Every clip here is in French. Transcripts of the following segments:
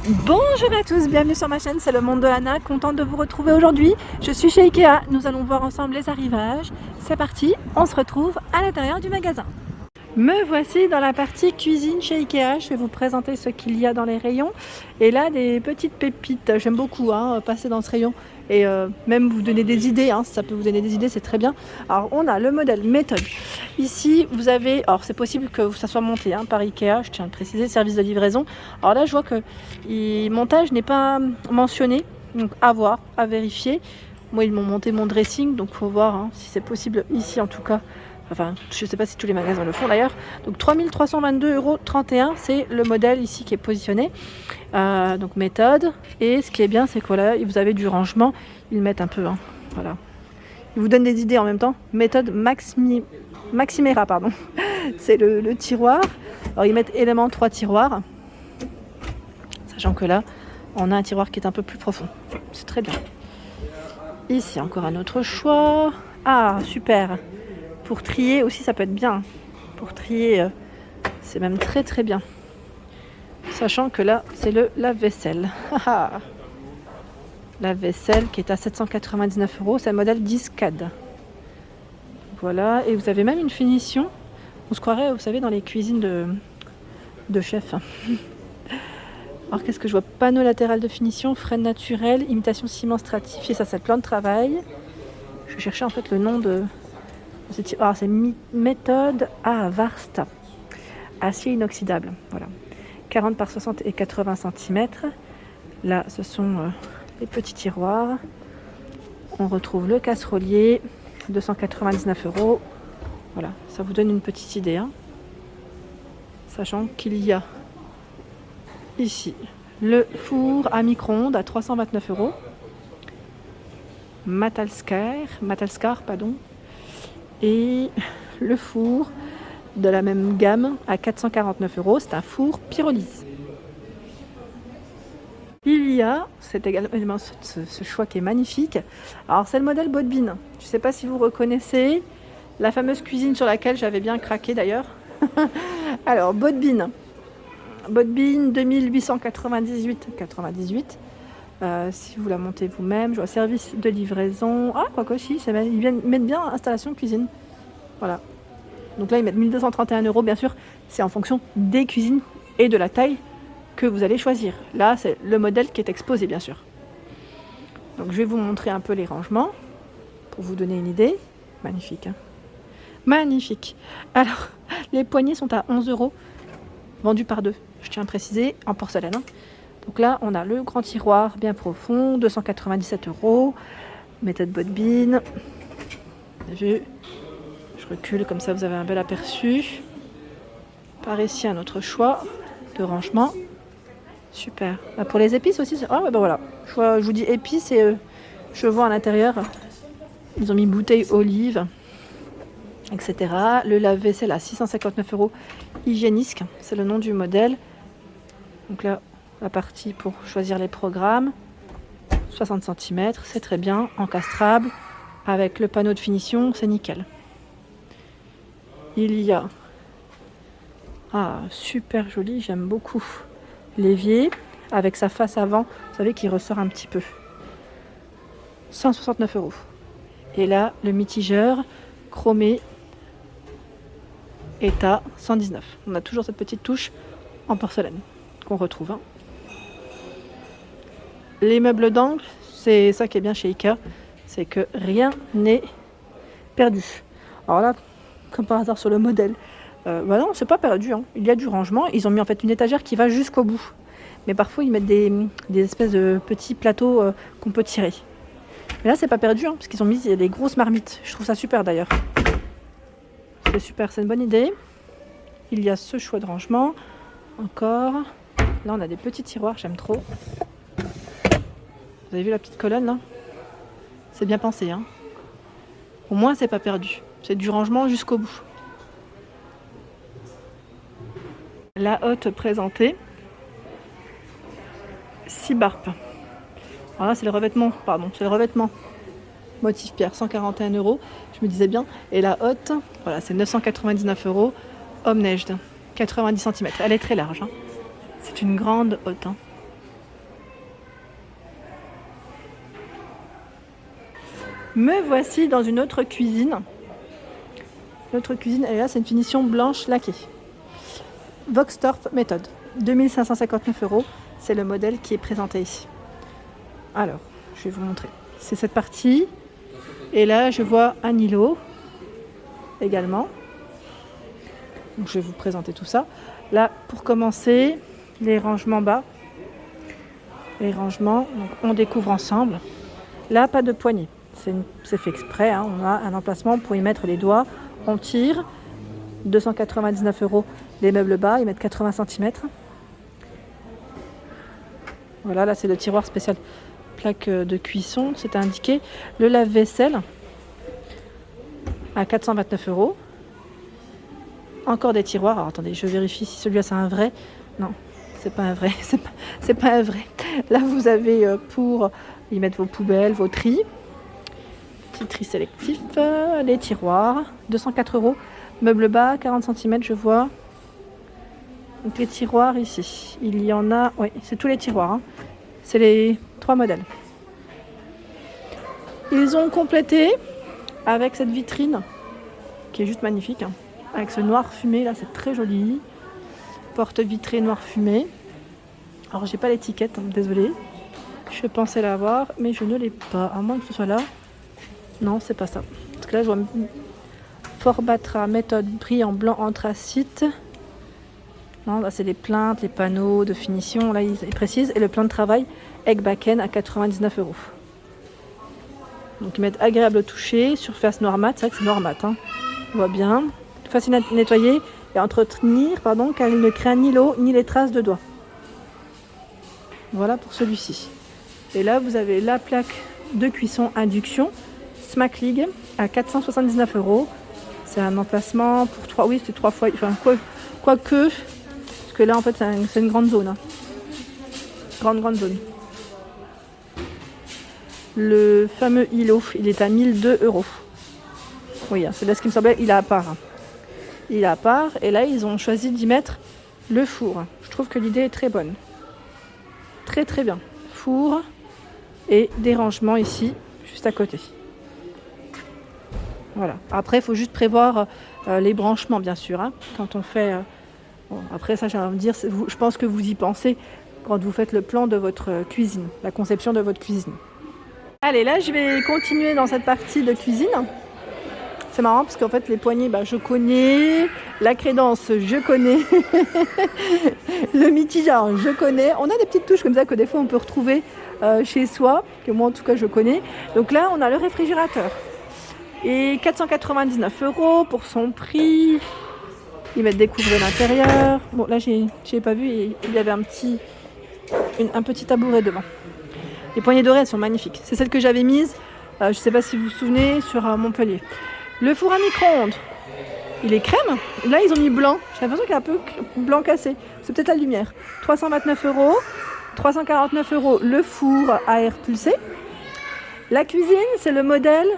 Bonjour à tous, bienvenue sur ma chaîne, c'est le monde de Anna, contente de vous retrouver aujourd'hui. Je suis chez Ikea, nous allons voir ensemble les arrivages. C'est parti, on se retrouve à l'intérieur du magasin. Me voici dans la partie cuisine chez Ikea, je vais vous présenter ce qu'il y a dans les rayons. Et là, des petites pépites, j'aime beaucoup passer dans ce rayon et même vous donner des idées, si ça peut vous donner des idées, c'est très bien. Alors on a le modèle méthode. Ici, vous avez, alors c'est possible que ça soit monté par Ikea, je tiens à le préciser, service de livraison. Alors là, je vois que le montage n'est pas mentionné, donc à voir, à vérifier. Moi, ils m'ont monté mon dressing, donc faut voir si c'est possible ici en tout cas. Enfin, je ne sais pas si tous les magasins le font d'ailleurs. Donc 3 322,31 €, c'est le modèle ici qui est positionné. Donc méthode. Et ce qui est bien, c'est que voilà, vous avez du rangement. Ils mettent un peu, voilà. Ils vous donnent des idées en même temps. Méthode Maximera, pardon. C'est le tiroir. Alors ils mettent éléments 3 tiroirs. Sachant que là, on a un tiroir qui est un peu plus profond. C'est très bien. Ici, encore un autre choix. Ah, super. Pour trier aussi, ça peut être bien. Pour trier, c'est même très très bien. Sachant que là, c'est le lave-vaisselle. Lave-vaisselle qui est à 799 €. C'est le modèle Discad. Voilà. Et vous avez même une finition. On se croirait, vous savez, dans les cuisines de chef. Alors, qu'est-ce que je vois? Panneau latéral de finition, frein naturel, imitation ciment stratifié. Ça, c'est le plan de travail. Je cherchais en fait le nom de... c'est méthode Varsta. Acier inoxydable. Voilà. 40 par 60 et 80 cm. Là, ce sont les petits tiroirs. On retrouve le casserolier. 299 €. Voilà, ça vous donne une petite idée. Sachant qu'il y a ici le four à micro-ondes à 329 €. Matalskar, pardon. Et le four de la même gamme à 449 €. C'est un four pyrolyse. Il y a, c'est également ce choix qui est magnifique. Alors c'est le modèle Bodbin. Je ne sais pas si vous reconnaissez la fameuse cuisine sur laquelle j'avais bien craqué d'ailleurs. Alors Bodbin 2898,98 €. Si vous la montez vous-même, je vois service de livraison. Ah, quoi que si, ils mettent bien installation cuisine. Voilà. Donc là, ils mettent 1231 €. Bien sûr, c'est en fonction des cuisines et de la taille que vous allez choisir. Là, c'est le modèle qui est exposé, bien sûr. Donc, je vais vous montrer un peu les rangements pour vous donner une idée. Magnifique. Magnifique. Alors, les poignées sont à 11 €, vendus par deux. Je tiens à préciser, en porcelaine. Donc là, on a le grand tiroir bien profond, 297 €. Méthode Bodbin. Vous avez vu ? Je recule, comme ça vous avez un bel aperçu. Par ici, un autre choix de rangement. Super. Pour les épices aussi, voilà. Je vous dis épices et je vois à l'intérieur, ils ont mis bouteille olive, etc. Le lave-vaisselle à 659 €. Hygiénisque, c'est le nom du modèle. Donc là, la partie pour choisir les programmes. 60 cm, c'est très bien. Encastrable. Avec le panneau de finition, c'est nickel. Il y a, super joli, j'aime beaucoup, l'évier avec sa face avant, vous savez, qui ressort un petit peu. 169 €. Et là, le mitigeur chromé est à 119 €. On a toujours cette petite touche en porcelaine qu'on retrouve. Les meubles d'angle, c'est ça qui est bien chez Ikea, c'est que rien n'est perdu. Alors là, comme par hasard sur le modèle, non, c'est pas perdu. Il y a du rangement. Ils ont mis en fait une étagère qui va jusqu'au bout. Mais parfois, ils mettent des espèces de petits plateaux qu'on peut tirer. Mais là, c'est pas perdu, parce qu'ils ont mis des grosses marmites. Je trouve ça super d'ailleurs. C'est super, c'est une bonne idée. Il y a ce choix de rangement. Encore. Là, on a des petits tiroirs, j'aime trop. Vous avez vu la petite colonne là? C'est bien pensé. Au moins, c'est pas perdu. C'est du rangement jusqu'au bout. La hotte présentée. 6 barpes. Alors là, c'est le revêtement, c'est le revêtement. Motif pierre, 141 €. Je me disais bien. Et la hotte, voilà, c'est 999 €. Homme neige, 90 cm. Elle est très large. C'est une grande hotte. Me voici dans une autre cuisine. L'autre cuisine, elle est là, c'est une finition blanche laquée. Voxtorp méthode, 2559 €. C'est le modèle qui est présenté ici. Alors, je vais vous montrer. C'est cette partie. Et là, je vois un îlot également. Donc, je vais vous présenter tout ça. Là, pour commencer, les rangements bas. Les rangements, donc on découvre ensemble. Là, pas de poignée. C'est fait exprès. Hein. On a un emplacement pour y mettre les doigts. On tire. 299 € les meubles bas. Ils mettent 80 cm. Voilà, là, c'est le tiroir spécial plaque de cuisson. C'est indiqué. Le lave-vaisselle à 429 €. Encore des tiroirs. Alors, attendez, je vérifie si celui-là, c'est un vrai. Non, c'est pas un vrai. C'est pas un vrai. Là, vous avez pour y mettre vos poubelles, vos tris. Petit tri sélectif. Les tiroirs. 204 €. Meuble bas, 40 cm, je vois. Donc, les tiroirs ici. Il y en a... Oui, c'est tous les tiroirs. Hein. C'est les 3 modèles. Ils ont complété avec cette vitrine qui est juste magnifique. Hein. Avec ce noir fumé, là, c'est très joli. Porte vitrée noir fumé. Alors, j'ai pas l'étiquette, hein, désolée. Je pensais l'avoir, mais je ne l'ai pas. À moins que ce soit là. Non, c'est pas ça. Parce que là, je vois Forbatra méthode brillant blanc anthracite. Non, là, c'est les plaintes, les panneaux de finition. Là, ils précisent. Et le plan de travail, Ekbaken à 99 €. Donc, ils mettent agréable au toucher, surface noir mat. C'est vrai que c'est noir mat. Hein. On voit bien. Facile à nettoyer et à entretenir, car il ne craint ni l'eau ni les traces de doigts. Voilà pour celui-ci. Et là, vous avez la plaque de cuisson induction Smack League à 479 €. C'est un emplacement pour 3. Oui, c'est 3 fois. Enfin, quoique. Parce que là, en fait, c'est une grande zone. Hein. Grande zone. Le fameux îlot, il est à 1002 €. Oui, c'est là ce qui me semblait. Il est à part. Il est à part. Et là, ils ont choisi d'y mettre le four. Je trouve que l'idée est très bonne. Très, très bien. Four et des rangements ici, juste à côté. Voilà. Après, il faut juste prévoir les branchements, bien sûr. Hein, quand on fait... Bon, après, ça, j'ai envie de dire, je pense que vous y pensez quand vous faites le plan de votre cuisine, la conception de votre cuisine. Allez, là, je vais continuer dans cette partie de cuisine. C'est marrant parce qu'en fait, les poignées, je connais. La crédence, je connais. Le mitigeur, je connais. On a des petites touches comme ça que des fois, on peut retrouver chez soi, que moi, en tout cas, je connais. Donc là, on a le réfrigérateur. Et 499 € pour son prix. Ils mettent découvrir l'intérieur. Bon, là, j'ai pas vu. Il y avait un petit tabouret devant. Les poignées dorées, elles sont magnifiques. C'est celle que j'avais mise, je ne sais pas si vous vous souvenez, sur Montpellier. Le four à micro-ondes, il est crème. Là, ils ont mis blanc. J'ai l'impression qu'il y a un peu blanc cassé. C'est peut-être la lumière. 329 €. 349 € le four à air pulsé. La cuisine, c'est le modèle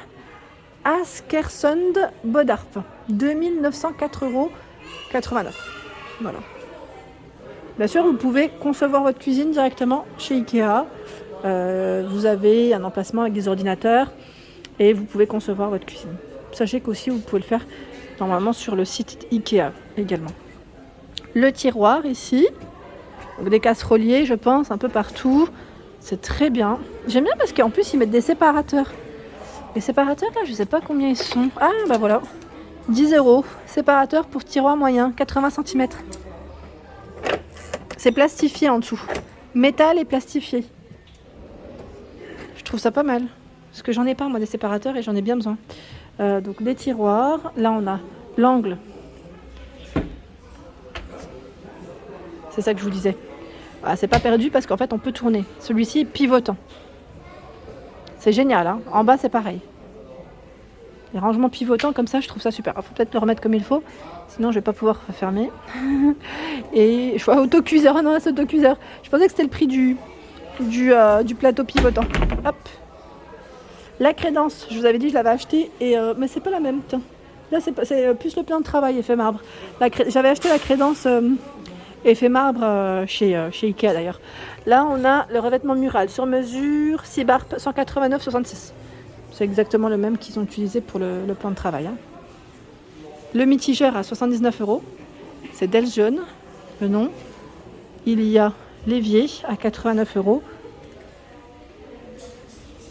Askersund Bodarp. 2904,89 €. Voilà. Bien sûr, vous pouvez concevoir votre cuisine directement chez Ikea. Vous avez un emplacement avec des ordinateurs et vous pouvez concevoir votre cuisine. Sachez qu'aussi, vous pouvez le faire normalement sur le site Ikea également. Le tiroir ici, donc des casseroliers, je pense, un peu partout. C'est très bien. J'aime bien parce qu'en plus, ils mettent des séparateurs. Les séparateurs, là, je ne sais pas combien ils sont. Ah, voilà. 10 €. Séparateur pour tiroir moyen, 80 cm. C'est plastifié en dessous. Métal et plastifié. Je trouve ça pas mal. Parce que j'en ai pas, moi, des séparateurs et j'en ai bien besoin. Donc, des tiroirs. Là, on a l'angle. C'est ça que je vous disais. C'est pas perdu parce qu'en fait, on peut tourner. Celui-ci est pivotant. C'est génial. Hein. En bas, c'est pareil. Les rangements pivotants comme ça, je trouve ça super. Il faut peut-être le remettre comme il faut. Sinon, je vais pas pouvoir fermer. Et je vois autocuiseur. Ah non, c'est autocuiseur. Je pensais que c'était le prix du plateau pivotant. Hop. La crédence, je vous avais dit, je l'avais acheté, mais c'est pas la même. Tiens. Là, c'est plus le plan de travail effet marbre. J'avais acheté la crédence effet marbre chez Ikea d'ailleurs. Là, on a le revêtement mural sur mesure, 6 barres, 189,66. C'est exactement le même qu'ils ont utilisé pour le plan de travail. Hein. Le mitigeur à 79 €. C'est Deljeune, le nom. Il y a l'évier à 89 €.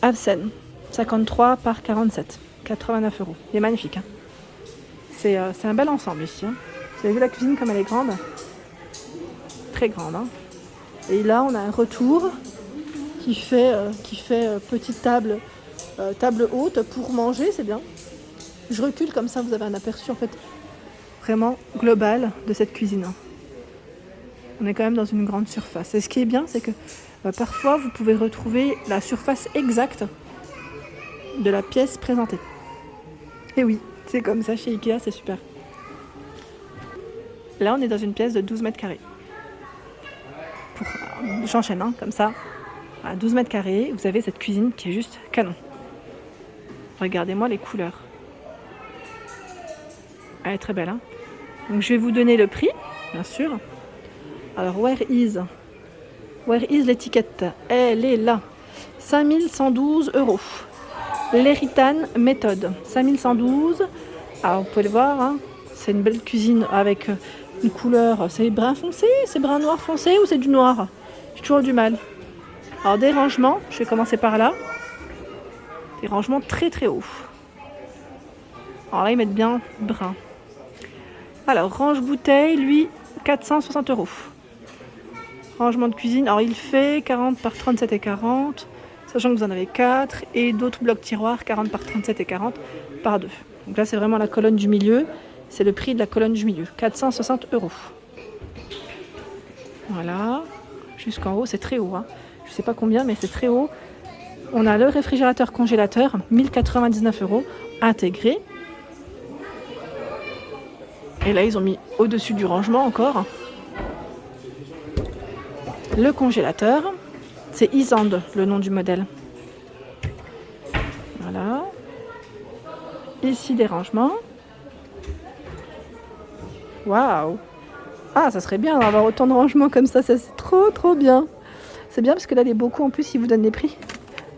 Avsen, 53 par 47, 89 €. Il est magnifique. Hein. C'est un bel ensemble ici. Hein. Vous avez vu la cuisine comme elle est grande? Très grande. Hein. Et là, on a un retour qui fait petite table haute pour manger, c'est bien. Je recule comme ça, vous avez un aperçu en fait vraiment global de cette cuisine. On est quand même dans une grande surface. Et ce qui est bien, c'est que parfois vous pouvez retrouver la surface exacte de la pièce présentée. Et oui, c'est comme ça chez Ikea, c'est super. Là, on est dans une pièce de 12 mètres carrés. J'enchaîne, hein, comme ça. À 12 mètres carrés, vous avez cette cuisine qui est juste canon. Regardez-moi les couleurs. Elle est très belle. Hein. Donc, je vais vous donner le prix, bien sûr. Alors, where is l'étiquette? Elle est là. 5112 €. L'Eritan méthode. 5112. Alors, vous pouvez le voir. Hein. C'est une belle cuisine avec une couleur. C'est brun foncé, c'est brun noir foncé ou c'est du noir? J'ai toujours du mal. Alors, des rangements. Je vais commencer par là. Des rangements très très hauts. Alors là, ils mettent bien brun. Alors, range bouteille, lui, 460 €. Rangement de cuisine, alors il fait 40 par 37 et 40, sachant que vous en avez 4, et d'autres blocs tiroirs, 40 par 37 et 40 par 2. Donc là, c'est vraiment la colonne du milieu, c'est le prix de la colonne du milieu, 460 €. Voilà, jusqu'en haut, c'est très haut. Hein. Je ne sais pas combien, mais c'est très haut. On a le réfrigérateur congélateur, 1099 € intégré. Et là, ils ont mis au-dessus du rangement encore le congélateur. C'est Isand, le nom du modèle. Voilà. Ici, des rangements. Waouh! Ah, ça serait bien d'avoir autant de rangements comme ça. Ça, c'est trop, trop bien. C'est bien parce que là, les bocaux, en plus, ils vous donnent les prix.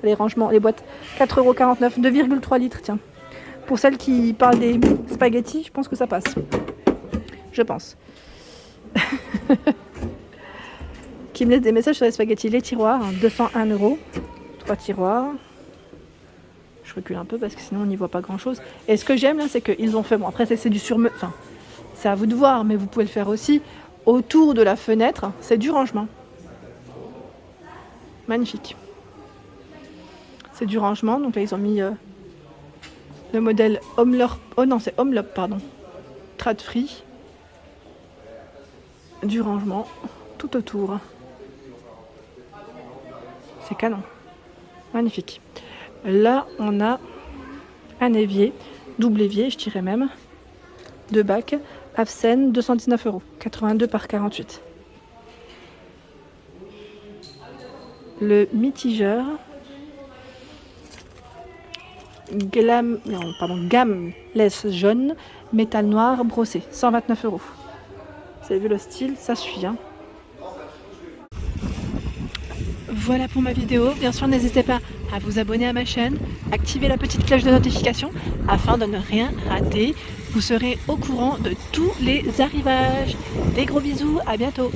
Les rangements, les boîtes. 4,49 €, 2,3 litres, tiens. Pour celles qui parlent des spaghettis, je pense que ça passe. Je pense. Qui me laisse des messages sur les spaghettis. Les tiroirs, 201 €. 3 tiroirs. Je recule un peu parce que sinon on n'y voit pas grand chose. Et ce que j'aime là, c'est qu'ils ont fait, bon après c'est du sur-mesure, enfin c'est à vous de voir, mais vous pouvez le faire aussi. Autour de la fenêtre, c'est du rangement. Magnifique. C'est du rangement, donc là ils ont mis le modèle Omlop, oh non c'est Omlop pardon, Trad Free. Du rangement tout autour. C'est canon. Magnifique. Là, on a un évier, double évier, je dirais même, de bac, Avsen, 219 €, 82 par 48. Le mitigeur, Gamless jaune, métal noir, brossé, 129 €. Vous avez vu le style, ça suit. Hein. Voilà pour ma vidéo. Bien sûr, n'hésitez pas à vous abonner à ma chaîne, activer la petite cloche de notification afin de ne rien rater. Vous serez au courant de tous les arrivages. Des gros bisous, à bientôt.